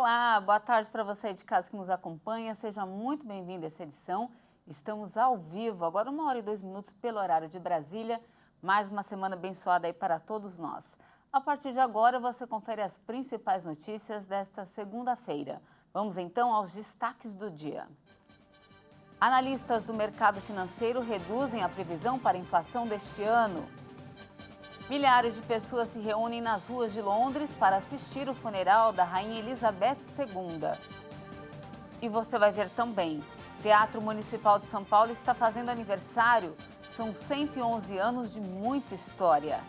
Olá, boa tarde para você de casa que nos acompanha. Seja muito bem-vindo a essa edição. Estamos ao vivo, agora 1h02 pelo horário de Brasília. Mais uma semana abençoada aí para todos nós. A partir de agora, você confere as principais notícias desta segunda-feira. Vamos então aos destaques do dia. Analistas do mercado financeiro reduzem a previsão para a inflação deste ano. Milhares de pessoas se reúnem nas ruas de Londres para assistir o funeral da Rainha Elizabeth II. E você vai ver também, Teatro Municipal de São Paulo está fazendo aniversário. São 111 anos de muita história.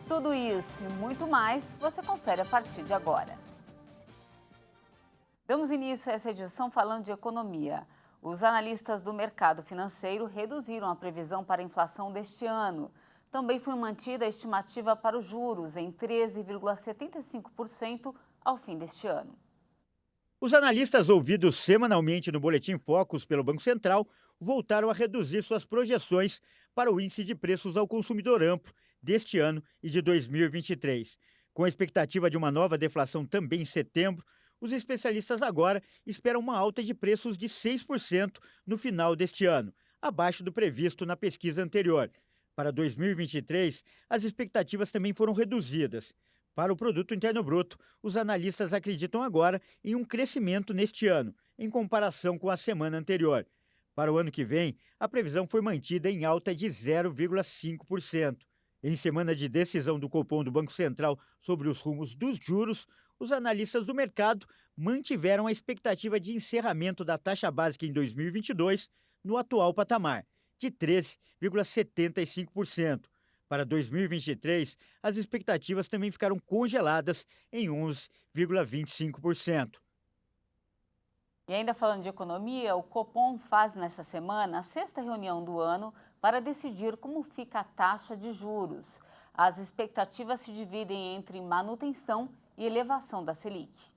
Tudo isso e muito mais você confere a partir de agora. Damos início a essa edição falando de economia. Os analistas do mercado financeiro reduziram a previsão para a inflação deste ano. Também foi mantida a estimativa para os juros em 13,75% ao fim deste ano. Os analistas ouvidos semanalmente no Boletim Focus pelo Banco Central voltaram a reduzir suas projeções para o índice de preços ao consumidor amplo deste ano e de 2023. Com a expectativa de uma nova deflação também em setembro, os especialistas agora esperam uma alta de preços de 6% no final deste ano, abaixo do previsto na pesquisa anterior. Para 2023, as expectativas também foram reduzidas. Para o Produto Interno Bruto, os analistas acreditam agora em um crescimento neste ano, em comparação com a semana anterior. Para o ano que vem, a previsão foi mantida em alta de 0,5%. Em semana de decisão do Copom do Banco Central sobre os rumos dos juros, os analistas do mercado mantiveram a expectativa de encerramento da taxa básica em 2022 no atual patamar, de 13,75%. Para 2023, as expectativas também ficaram congeladas em 11,25%. E ainda falando de economia, o Copom faz nesta semana a sexta reunião do ano para decidir como fica a taxa de juros. As expectativas se dividem entre manutenção e elevação da Selic.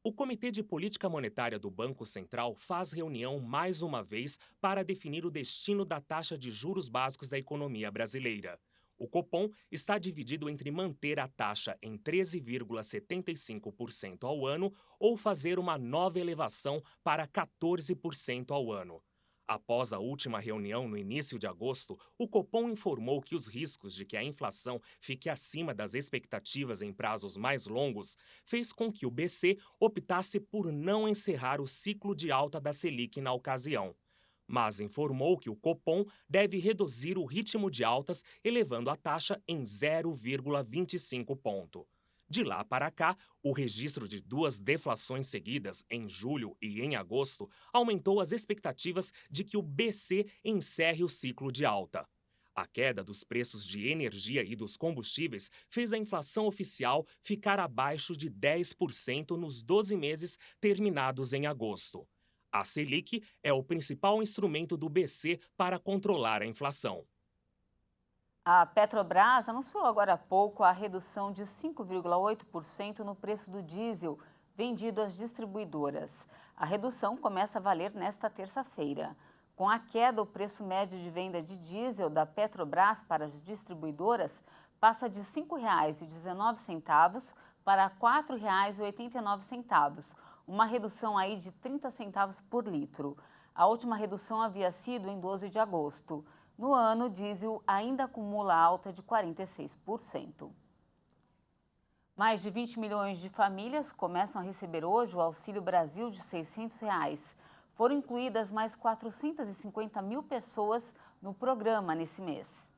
O Comitê de Política Monetária do Banco Central faz reunião mais uma vez para definir o destino da taxa de juros básicos da economia brasileira. O Copom está dividido entre manter a taxa em 13,75% ao ano ou fazer uma nova elevação para 14% ao ano. Após a última reunião no início de agosto, o Copom informou que os riscos de que a inflação fique acima das expectativas em prazos mais longos fez com que o BC optasse por não encerrar o ciclo de alta da Selic na ocasião. Mas informou que o Copom deve reduzir o ritmo de altas, elevando a taxa em 0,25 ponto. De lá para cá, o registro de duas deflações seguidas, em julho e em agosto, aumentou as expectativas de que o BC encerre o ciclo de alta. A queda dos preços de energia e dos combustíveis fez a inflação oficial ficar abaixo de 10% nos 12 meses terminados em agosto. A Selic é o principal instrumento do BC para controlar a inflação. A Petrobras anunciou agora há pouco a redução de 5,8% no preço do diesel vendido às distribuidoras. A redução começa a valer nesta terça-feira. Com a queda, o preço médio de venda de diesel da Petrobras para as distribuidoras passa de R$ 5,19 para R$ 4,89, uma redução aí de 30 centavos por litro. A última redução havia sido em 12 de agosto. No ano, o diesel ainda acumula alta de 46%. Mais de 20 milhões de famílias começam a receber hoje o Auxílio Brasil de R$ 600. Foram incluídas mais 450 mil pessoas no programa nesse mês.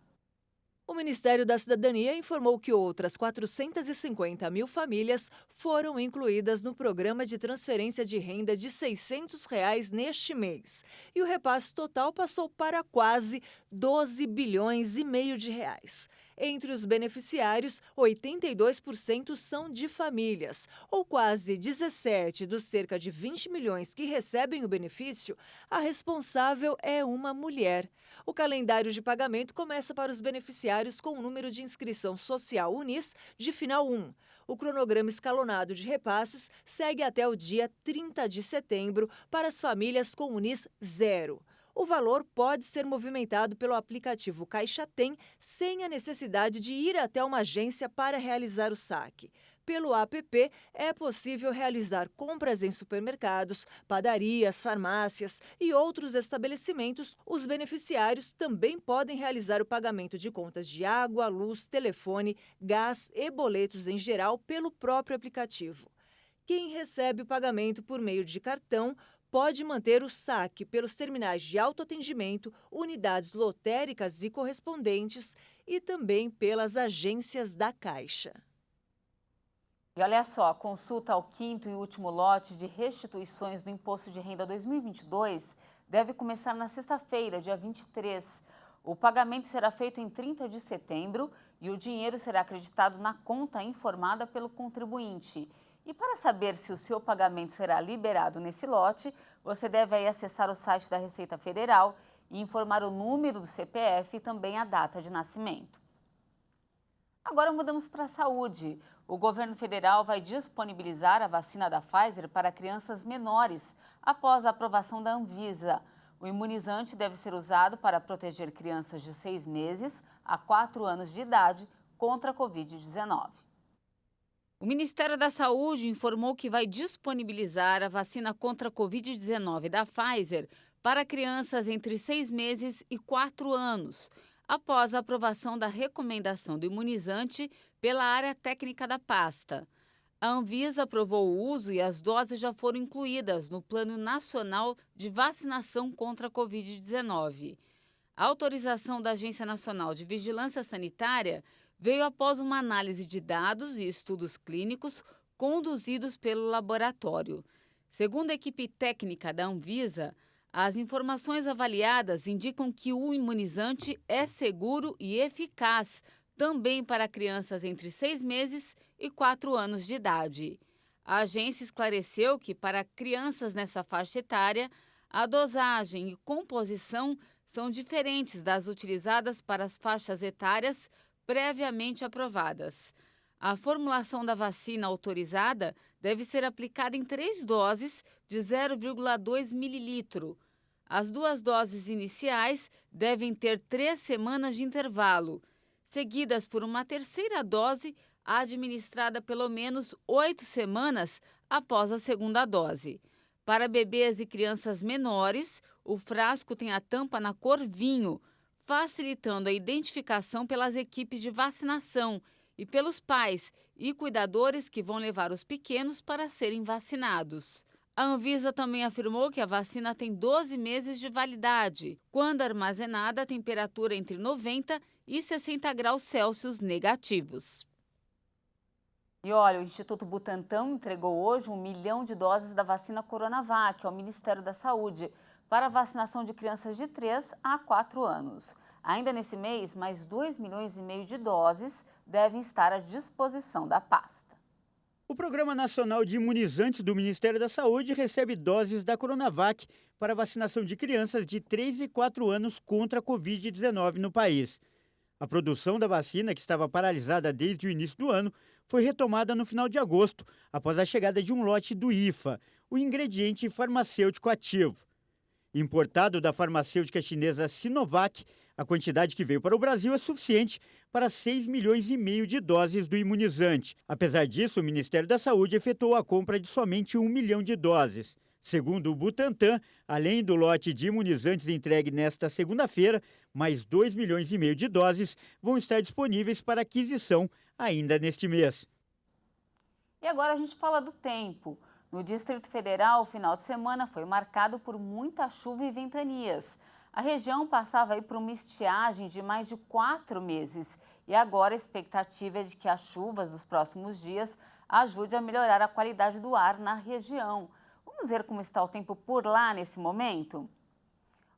O Ministério da Cidadania informou que outras 450 mil famílias foram incluídas no programa de transferência de renda de R$ 600 neste mês. E o repasse total passou para quase 12 bilhões e meio de reais. Entre os beneficiários, 82% são de famílias, ou quase 17 dos cerca de 20 milhões que recebem o benefício, a responsável é uma mulher. O calendário de pagamento começa para os beneficiários com o número de inscrição social UNIS de final 1. O cronograma escalonado de repasses segue até o dia 30 de setembro para as famílias com UNIS 0. O valor pode ser movimentado pelo aplicativo Caixa Tem, sem a necessidade de ir até uma agência para realizar o saque. Pelo app, é possível realizar compras em supermercados, padarias, farmácias e outros estabelecimentos. Os beneficiários também podem realizar o pagamento de contas de água, luz, telefone, gás e boletos em geral pelo próprio aplicativo. Quem recebe o pagamento por meio de cartão pode manter o saque pelos terminais de autoatendimento, unidades lotéricas e correspondentes e também pelas agências da Caixa. E olha só, a consulta ao quinto e último lote de restituições do Imposto de Renda 2022 deve começar na sexta-feira, dia 23. O pagamento será feito em 30 de setembro e o dinheiro será acreditado na conta informada pelo contribuinte. E para saber se o seu pagamento será liberado nesse lote, você deve aí acessar o site da Receita Federal e informar o número do CPF e também a data de nascimento. Agora mudamos para a saúde. O governo federal vai disponibilizar a vacina da Pfizer para crianças menores após a aprovação da Anvisa. O imunizante deve ser usado para proteger crianças de 6 meses a 4 anos de idade contra a Covid-19. O Ministério da Saúde informou que vai disponibilizar a vacina contra a Covid-19 da Pfizer para crianças entre 6 meses e 4 anos, após a aprovação da recomendação do imunizante pela área técnica da pasta. A Anvisa aprovou o uso e as doses já foram incluídas no Plano Nacional de Vacinação contra a Covid-19. A autorização da Agência Nacional de Vigilância Sanitária veio após uma análise de dados e estudos clínicos conduzidos pelo laboratório. Segundo a equipe técnica da Anvisa, as informações avaliadas indicam que o imunizante é seguro e eficaz também para crianças entre 6 meses e 4 anos de idade. A agência esclareceu que para crianças nessa faixa etária, a dosagem e composição são diferentes das utilizadas para as faixas etárias previamente aprovadas. A formulação da vacina autorizada deve ser aplicada em 3 doses de 0,2 mililitro. As 2 doses iniciais devem ter 3 semanas de intervalo, seguidas por uma terceira dose administrada pelo menos 8 semanas após a segunda dose. Para bebês e crianças menores, o frasco tem a tampa na cor vinho, facilitando a identificação pelas equipes de vacinação e pelos pais e cuidadores que vão levar os pequenos para serem vacinados. A Anvisa também afirmou que a vacina tem 12 meses de validade, quando armazenada a temperatura entre 90 e 60 graus Celsius negativos. E olha, o Instituto Butantan entregou hoje 1 milhão de doses da vacina Coronavac ao Ministério da Saúde para a vacinação de crianças de 3 a 4 anos. Ainda nesse mês, mais 2,5 milhões de doses devem estar à disposição da pasta. O Programa Nacional de Imunizantes do Ministério da Saúde recebe doses da Coronavac para vacinação de crianças de 3 e 4 anos contra a Covid-19 no país. A produção da vacina, que estava paralisada desde o início do ano, foi retomada no final de agosto, após a chegada de um lote do IFA, o ingrediente farmacêutico ativo. Importado da farmacêutica chinesa Sinovac, a quantidade que veio para o Brasil é suficiente para 6,5 milhões de doses do imunizante. Apesar disso, o Ministério da Saúde efetuou a compra de somente 1 milhão de doses. Segundo o Butantan, além do lote de imunizantes entregue nesta segunda-feira, mais 2,5 milhões de doses vão estar disponíveis para aquisição ainda neste mês. E agora a gente fala do tempo. No Distrito Federal, o final de semana foi marcado por muita chuva e ventanias. A região passava aí por uma estiagem de mais de 4 meses e agora a expectativa é de que as chuvas dos próximos dias ajudem a melhorar a qualidade do ar na região. Vamos ver como está o tempo por lá nesse momento?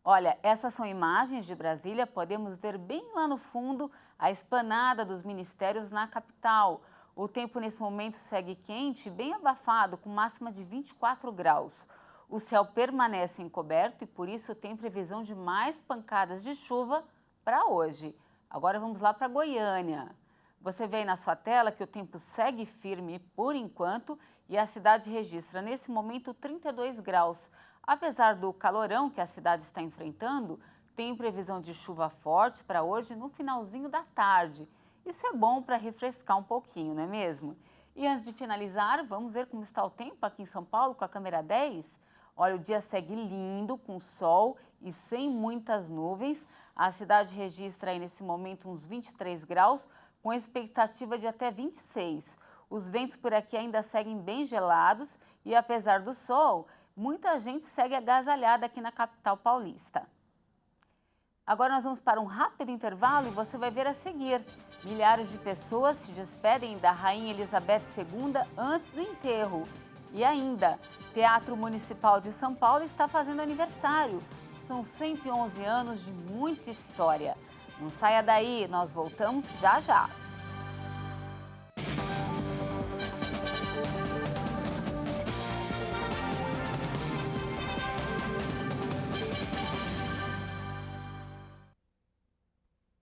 Olha, essas são imagens de Brasília, podemos ver bem lá no fundo a esplanada dos ministérios na capital. O tempo nesse momento segue quente e bem abafado, com máxima de 24 graus. O céu permanece encoberto e por isso tem previsão de mais pancadas de chuva para hoje. Agora vamos lá para Goiânia. Você vê aí na sua tela que o tempo segue firme por enquanto e a cidade registra nesse momento 32 graus. Apesar do calorão que a cidade está enfrentando, tem previsão de chuva forte para hoje no finalzinho da tarde. Isso é bom para refrescar um pouquinho, não é mesmo? E antes de finalizar, vamos ver como está o tempo aqui em São Paulo com a câmera 10. Olha, o dia segue lindo, com sol e sem muitas nuvens. A cidade registra aí nesse momento uns 23 graus, com expectativa de até 26. Os ventos por aqui ainda seguem bem gelados e, apesar do sol, muita gente segue agasalhada aqui na capital paulista. Agora nós vamos para um rápido intervalo e você vai ver a seguir. Milhares de pessoas se despedem da Rainha Elizabeth II antes do enterro. E ainda, Teatro Municipal de São Paulo está fazendo aniversário. São 111 anos de muita história. Não saia daí, nós voltamos já já.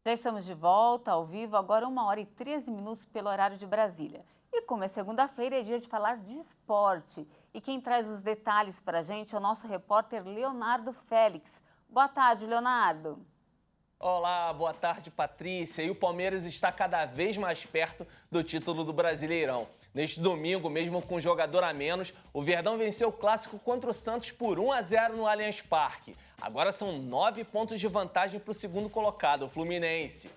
Já estamos de volta, ao vivo, agora 1h13 pelo horário de Brasília. E como é segunda-feira, é dia de falar de esporte. E quem traz os detalhes para a gente é o nosso repórter Leonardo Félix. Boa tarde, Leonardo. Olá, boa tarde, Patrícia. E o Palmeiras está cada vez mais perto do título do Brasileirão. Neste domingo, mesmo com um jogador a menos, o Verdão venceu o clássico contra o Santos por 1-0 no Allianz Parque. Agora são 9 pontos de vantagem para o segundo colocado, o Fluminense.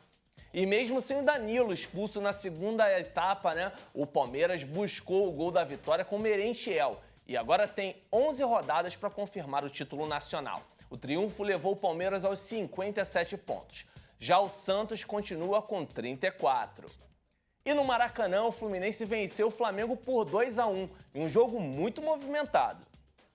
E mesmo sem o Danilo expulso na segunda etapa, o Palmeiras buscou o gol da vitória com o Merentiel. E agora tem 11 rodadas para confirmar o título nacional. O triunfo levou o Palmeiras aos 57 pontos. Já o Santos continua com 34. E no Maracanã, o Fluminense venceu o Flamengo por 2-1, em um jogo muito movimentado.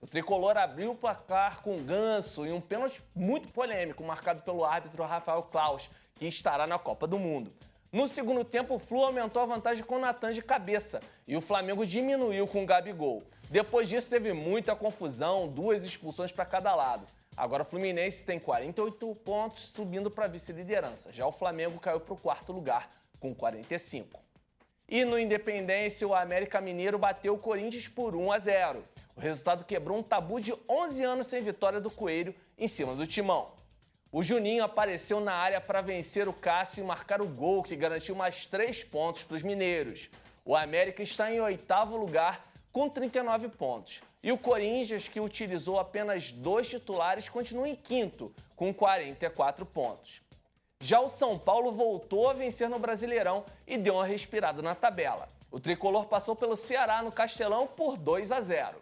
O tricolor abriu o placar com Ganso e um pênalti muito polêmico, marcado pelo árbitro Rafael Claus, que estará na Copa do Mundo. No segundo tempo, o Flu aumentou a vantagem com o Natan de cabeça e o Flamengo diminuiu com o Gabigol. Depois disso, teve muita confusão, 2 expulsões para cada lado. Agora o Fluminense tem 48 pontos, subindo para a vice-liderança. Já o Flamengo caiu para o 4º lugar, com 45. E no Independência, o América Mineiro bateu o Corinthians por 1-0. O resultado quebrou um tabu de 11 anos sem vitória do Coelho em cima do Timão. O Juninho apareceu na área para vencer o Cássio e marcar o gol que garantiu mais 3 pontos para os mineiros. O América está em 8º lugar com 39 pontos. E o Corinthians, que utilizou apenas 2 titulares, continua em 5º com 44 pontos. Já o São Paulo voltou a vencer no Brasileirão e deu uma respirada na tabela. O tricolor passou pelo Ceará no Castelão por 2-0.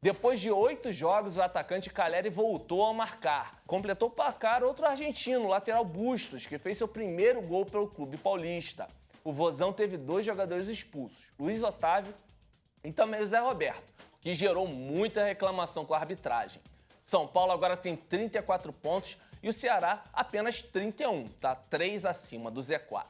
Depois de 8 jogos, o atacante Caleri voltou a marcar. Completou o placar outro argentino, o lateral Bustos, que fez seu primeiro gol pelo clube paulista. O Vozão teve 2 jogadores expulsos, Luiz Otávio e também o Zé Roberto, que gerou muita reclamação com a arbitragem. São Paulo agora tem 34 pontos e o Ceará apenas 31, está 3 acima do Z4.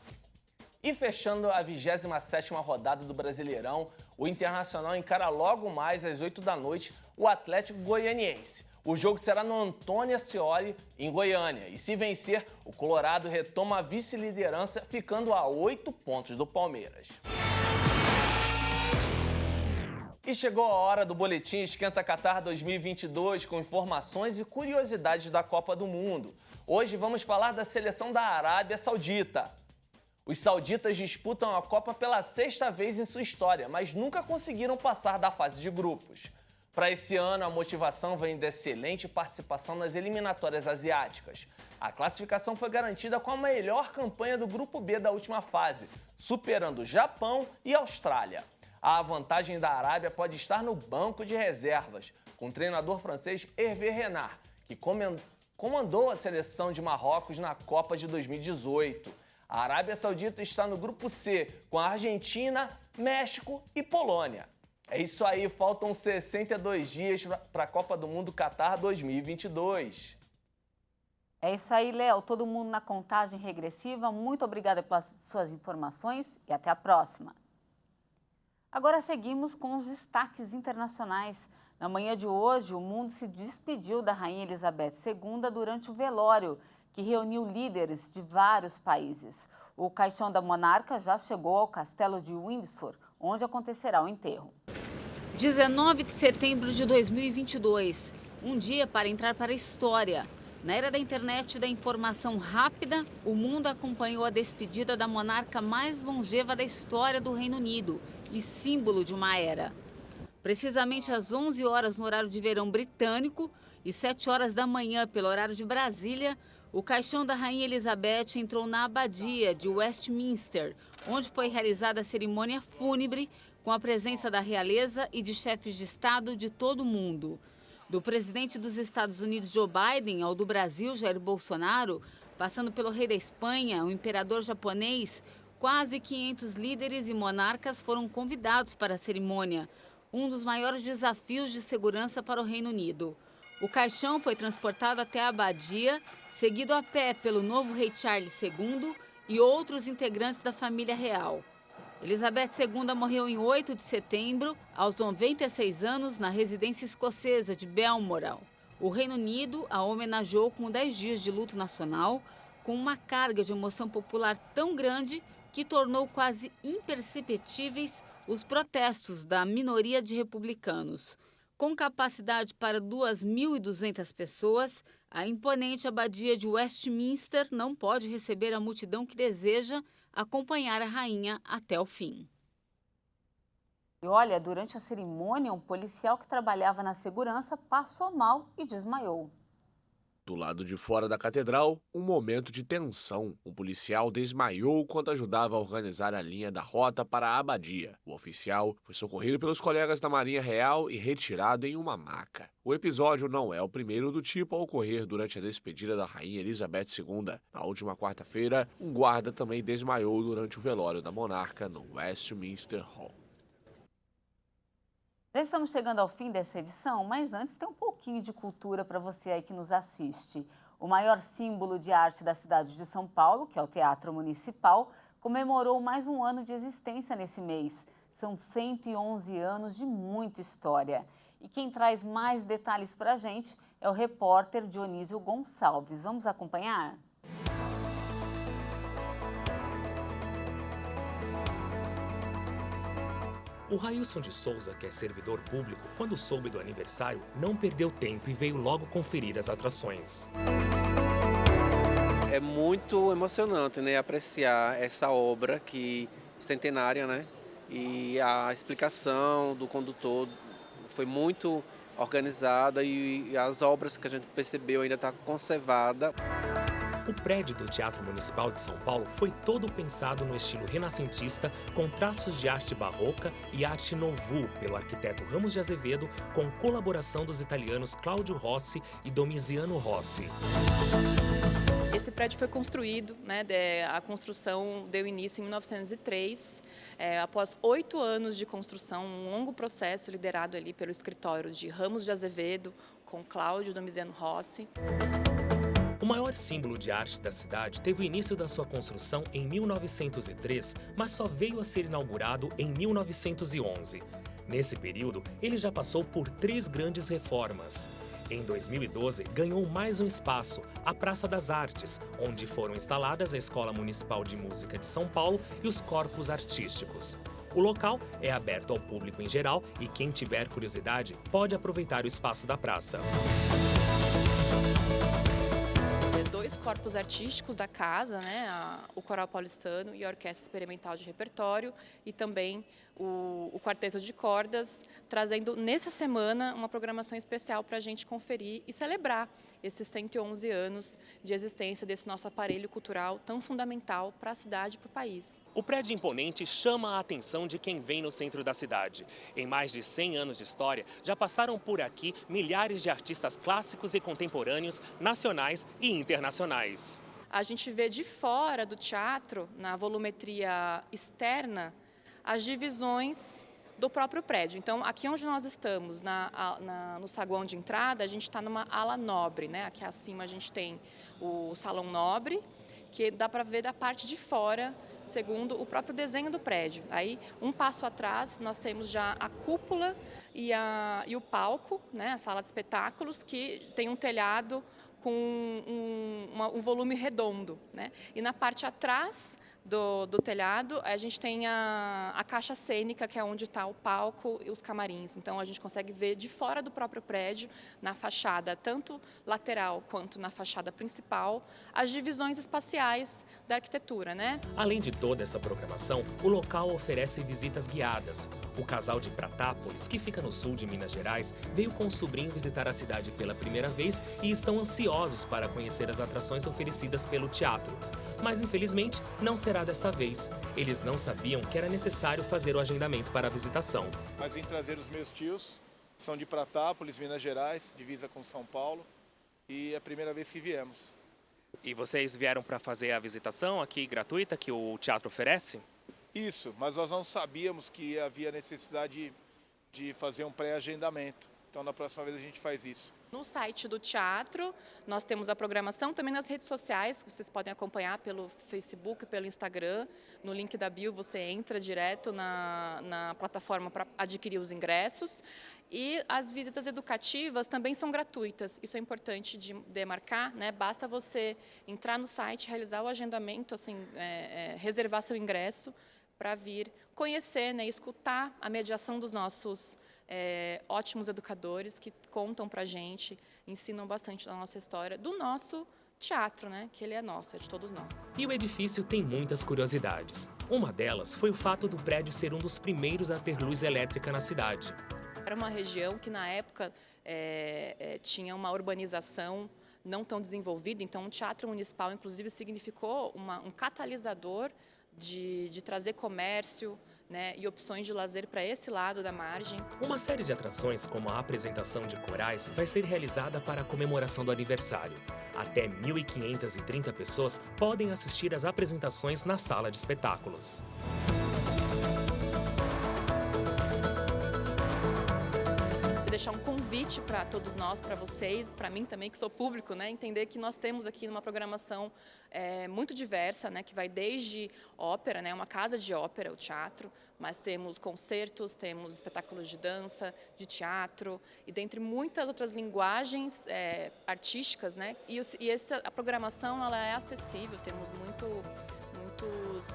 E fechando a 27ª rodada do Brasileirão, o Internacional encara logo mais às 8 da noite o Atlético Goianiense. O jogo será no Antônio Ascioli, em Goiânia. E se vencer, o Colorado retoma a vice-liderança, ficando a 8 pontos do Palmeiras. E chegou a hora do Boletim Esquenta Qatar 2022, com informações e curiosidades da Copa do Mundo. Hoje vamos falar da seleção da Arábia Saudita. Os sauditas disputam a Copa pela 6ª vez em sua história, mas nunca conseguiram passar da fase de grupos. Para esse ano, a motivação vem da excelente participação nas eliminatórias asiáticas. A classificação foi garantida com a melhor campanha do Grupo B da última fase, superando Japão e Austrália. A vantagem da Arábia pode estar no banco de reservas, com o treinador francês Hervé Renard, que comandou a seleção de Marrocos na Copa de 2018. A Arábia Saudita está no Grupo C, com a Argentina, México e Polônia. É isso aí, faltam 62 dias para a Copa do Mundo Qatar 2022. É isso aí, Léo. Todo mundo na contagem regressiva. Muito obrigada pelas suas informações e até a próxima. Agora seguimos com os destaques internacionais. Na manhã de hoje, o mundo se despediu da Rainha Elizabeth II durante o velório, que reuniu líderes de vários países. O caixão da monarca já chegou ao castelo de Windsor, onde acontecerá o enterro. 19 de setembro de 2022, um dia para entrar para a história. Na era da internet e da informação rápida, o mundo acompanhou a despedida da monarca mais longeva da história do Reino Unido e símbolo de uma era. Precisamente às 11 horas no horário de verão britânico e 7 horas da manhã pelo horário de Brasília, o caixão da Rainha Elizabeth entrou na abadia de Westminster, onde foi realizada a cerimônia fúnebre com a presença da realeza e de chefes de Estado de todo o mundo. Do presidente dos Estados Unidos, Joe Biden, ao do Brasil, Jair Bolsonaro, passando pelo rei da Espanha, o imperador japonês, quase 500 líderes e monarcas foram convidados para a cerimônia, um dos maiores desafios de segurança para o Reino Unido. O caixão foi transportado até a abadia, seguido a pé pelo novo rei Charles II e outros integrantes da família real. Elizabeth II morreu em 8 de setembro, aos 96 anos, na residência escocesa de Balmoral. O Reino Unido a homenageou com 10 dias de luto nacional, com uma carga de emoção popular tão grande que tornou quase imperceptíveis os protestos da minoria de republicanos. Com capacidade para 2.200 pessoas, a imponente abadia de Westminster não pode receber a multidão que deseja acompanhar a rainha até o fim. E olha, durante a cerimônia, um policial que trabalhava na segurança passou mal e desmaiou. Do lado de fora da catedral, um momento de tensão. Um policial desmaiou quando ajudava a organizar a linha da rota para a abadia. O oficial foi socorrido pelos colegas da Marinha Real e retirado em uma maca. O episódio não é o primeiro do tipo a ocorrer durante a despedida da Rainha Elizabeth II. Na última quarta-feira, um guarda também desmaiou durante o velório da monarca no Westminster Hall. Já estamos chegando ao fim dessa edição, mas antes tem um pouquinho de cultura para você aí que nos assiste. O maior símbolo de arte da cidade de São Paulo, que é o Teatro Municipal, comemorou mais um ano de existência nesse mês. São 111 anos de muita história. E quem traz mais detalhes para a gente é o repórter Dionísio Gonçalves. Vamos acompanhar? O Railson de Souza, que é servidor público, quando soube do aniversário, não perdeu tempo e veio logo conferir as atrações. É muito emocionante, né, apreciar essa obra centenária, né? E a explicação do condutor foi muito organizada e as obras que a gente percebeu ainda está conservada. O prédio do Teatro Municipal de São Paulo foi todo pensado no estilo renascentista, com traços de arte barroca e arte nouveau pelo arquiteto Ramos de Azevedo, com colaboração dos italianos Cláudio Rossi e Domiziano Rossi. Esse prédio foi construído, a construção deu início em 1903, após 8 anos de construção, um longo processo liderado ali pelo escritório de Ramos de Azevedo, com Cláudio Domiziano Rossi. O maior símbolo de arte da cidade teve o início da sua construção em 1903, mas só veio a ser inaugurado em 1911. Nesse período, ele já passou por 3 grandes reformas. Em 2012, ganhou mais um espaço, a Praça das Artes, onde foram instaladas a Escola Municipal de Música de São Paulo e os corpos artísticos. O local é aberto ao público em geral e quem tiver curiosidade pode aproveitar o espaço da praça. 2 corpos artísticos da casa, o Coral Paulistano e a Orquestra Experimental de Repertório e também o Quarteto de Cordas, trazendo nessa semana uma programação especial para a gente conferir e celebrar esses 111 anos de existência desse nosso aparelho cultural tão fundamental para a cidade e para o país. O prédio imponente chama a atenção de quem vem no centro da cidade. Em mais de 100 anos de história, já passaram por aqui milhares de artistas clássicos e contemporâneos, nacionais e internacionais. A gente vê de fora do teatro, na volumetria externa, as divisões do próprio prédio. Então, aqui onde nós estamos, no saguão de entrada, a gente está numa ala nobre, Aqui acima a gente tem o salão nobre, que dá para ver da parte de fora, segundo o próprio desenho do prédio. Aí, um passo atrás, nós temos já a cúpula e o palco, a sala de espetáculos, que tem um telhado com um volume redondo, E na parte atrás do telhado, a gente tem a caixa cênica, que é onde está o palco e os camarins. Então, a gente consegue ver de fora do próprio prédio, na fachada, tanto lateral quanto na fachada principal, as divisões espaciais da arquitetura, né? Além de toda essa programação, o local oferece visitas guiadas. O casal de Pratápolis, que fica no sul de Minas Gerais, veio com o sobrinho visitar a cidade pela primeira vez e estão ansiosos para conhecer as atrações oferecidas pelo teatro. Mas, infelizmente, não será dessa vez. Eles não sabiam que era necessário fazer o agendamento para a visitação. Mas vim trazer os meus tios, são de Pratápolis, Minas Gerais, divisa com São Paulo, e é a primeira vez que viemos. E vocês vieram para fazer a visitação aqui gratuita que o teatro oferece? Isso, mas nós não sabíamos que havia necessidade de fazer um pré-agendamento. Então, na próxima vez a gente faz isso. No site do teatro, nós temos a programação também nas redes sociais, que vocês podem acompanhar pelo Facebook, pelo Instagram. No link da bio você entra direto na plataforma para adquirir os ingressos. E as visitas educativas também são gratuitas, isso é importante de demarcar, né? Basta você entrar no site, realizar o agendamento, assim, reservar seu ingresso para vir conhecer, né? Escutar a mediação dos nossos ótimos educadores que contam para a gente, ensinam bastante da nossa história, do nosso teatro, né? Que ele é nosso, é de todos nós. E o edifício tem muitas curiosidades. Uma delas foi o fato do prédio ser um dos primeiros a ter luz elétrica na cidade. Era uma região que, na época, tinha uma urbanização não tão desenvolvida, então o Teatro Municipal, inclusive, significou um catalisador de trazer comércio, né, e opções de lazer para esse lado da margem. Uma série de atrações, como a apresentação de corais, vai ser realizada para a comemoração do aniversário. Até 1.530 pessoas podem assistir às apresentações na sala de espetáculos. Deixar um convite para todos nós, para vocês, para mim também, que sou público, né, entender que nós temos aqui uma programação muito diversa, né, que vai desde ópera, né, uma casa de ópera, o teatro, mas temos concertos, temos espetáculos de dança, de teatro, e dentre muitas outras linguagens artísticas, né, a programação ela é acessível, temos muitos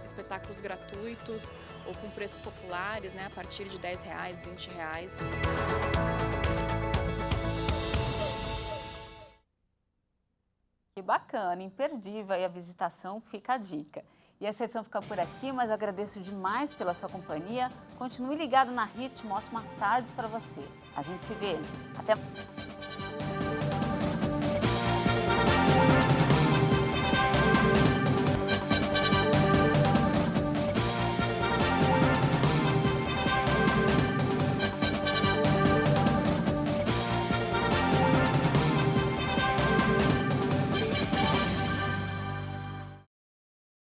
espetáculos gratuitos ou com preços populares, né, a partir de R$10, R$20. Que bacana, imperdível aí a visitação, fica a dica. E essa edição fica por aqui, mas agradeço demais pela sua companhia. Continue ligado na Ritmo, ótima tarde para você. A gente se vê. Até